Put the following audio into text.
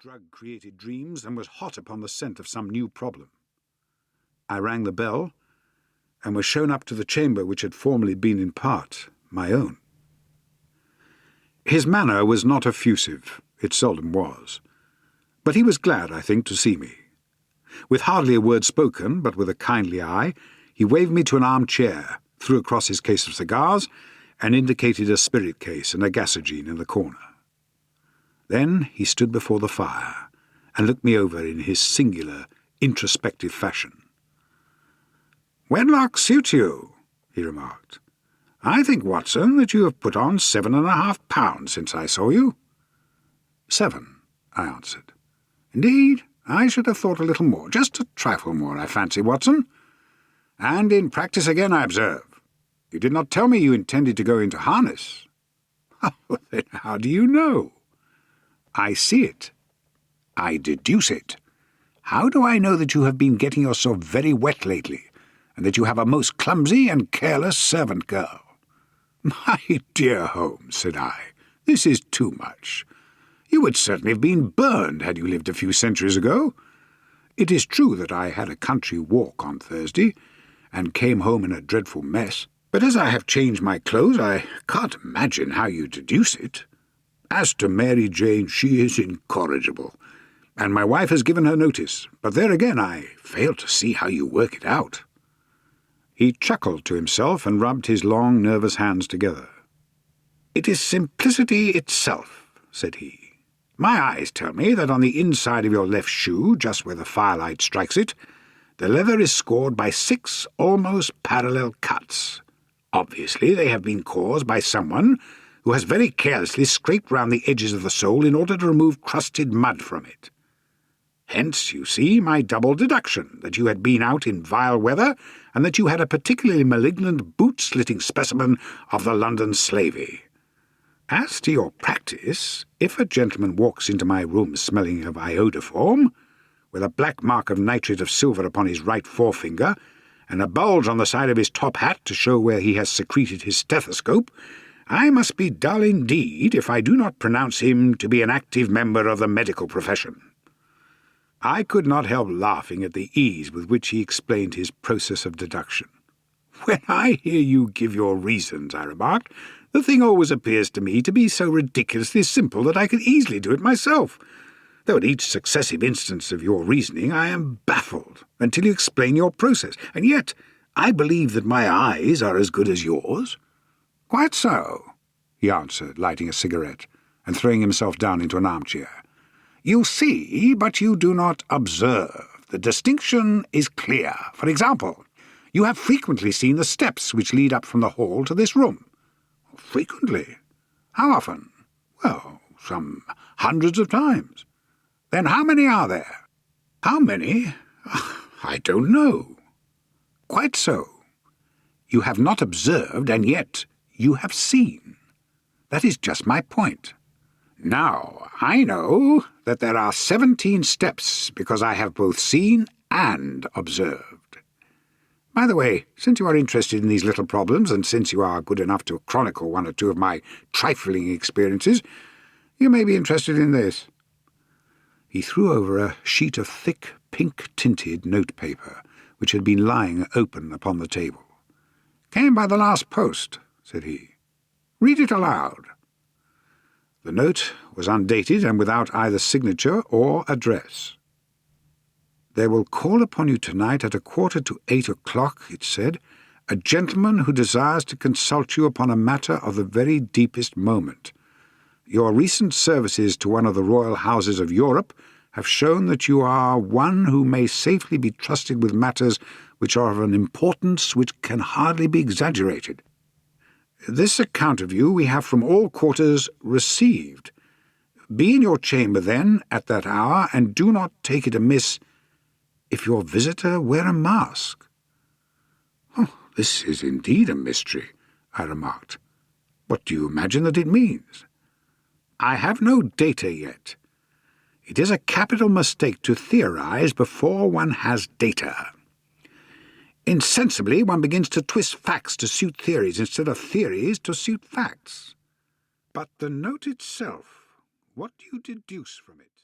drug-created dreams and was hot upon the scent of some new problem. I rang the bell and was shown up to the chamber which had formerly been in part my own. His manner was not effusive, it seldom was, but he was glad, I think, to see me. With hardly a word spoken, but with a kindly eye, he waved me to an armchair, threw across his case of cigars, and indicated a spirit case and a gasogene in the corner. Then he stood before the fire and looked me over in his singular, introspective fashion. "Wedlock suits you," he remarked. "I think, Watson, that you have put on 7.5 pounds since I saw you." "7," I answered. "Indeed, I should have thought a little more, just a trifle more, I fancy, Watson. And in practice again, I observe. You did not tell me you intended to go into harness." "Oh, then how do you know?" "I see it. I deduce it. How do I know that you have been getting yourself very wet lately, and that you have a most clumsy and careless servant girl?" "My dear Holmes," said I, "this is too much. You would certainly have been burned had you lived a few centuries ago. It is true that I had a country walk on Thursday, and came home in a dreadful mess, but as I have changed my clothes, I can't imagine how you deduce it. As to Mary Jane, she is incorrigible, and my wife has given her notice, but there again I fail to see how you work it out." He chuckled to himself and rubbed his long, nervous hands together. "It is simplicity itself," said he. "My eyes tell me that on the inside of your left shoe, just where the firelight strikes it, the leather is scored by 6 almost parallel cuts. Obviously they have been caused by someone who has very carelessly scraped round the edges of the sole in order to remove crusted mud from it. Hence, you see, my double deduction, that you had been out in vile weather, and that you had a particularly malignant boot-slitting specimen of the London slavey. As to your practice, if a gentleman walks into my room smelling of iodoform, with a black mark of nitrate of silver upon his right forefinger, and a bulge on the side of his top hat to show where he has secreted his stethoscope, I must be dull indeed if I do not pronounce him to be an active member of the medical profession." I could not help laughing at the ease with which he explained his process of deduction. "When I hear you give your reasons," I remarked, "the thing always appears to me to be so ridiculously simple that I could easily do it myself, though at each successive instance of your reasoning I am baffled until you explain your process, and yet I believe that my eyes are as good as yours." "Quite so," he answered, lighting a cigarette and throwing himself down into an armchair. "You see, but you do not observe. The distinction is clear. For example, you have frequently seen the steps which lead up from the hall to this room." "Frequently? How often?" "Well, some hundreds of times." "Then how many are there?" "How many? I don't know." "Quite so. You have not observed, and yet you have seen. That is just my point. Now, I know that there are 17 steps because I have both seen and observed. By the way, since you are interested in these little problems, and since you are good enough to chronicle one or two of my trifling experiences, you may be interested in this." He threw over a sheet of thick, pink-tinted notepaper, which had been lying open upon the table. "Came by the last post," said he. "Read it aloud." The note was undated and without either signature or address. "They will call upon you tonight at 7:45, it said, "a gentleman who desires to consult you upon a matter of the very deepest moment. Your recent services to one of the royal houses of Europe have shown that you are one who may safely be trusted with matters which are of an importance which can hardly be exaggerated. This account of you we have from all quarters received. Be in your chamber, then, at that hour, and do not take it amiss if your visitor wear a mask." "Oh, this is indeed a mystery," I remarked. "What do you imagine that it means?" "I have no data yet. It is a capital mistake to theorize before one has data. Insensibly one begins to twist facts to suit theories instead of theories to suit facts. But the note itself, what do you deduce from it?"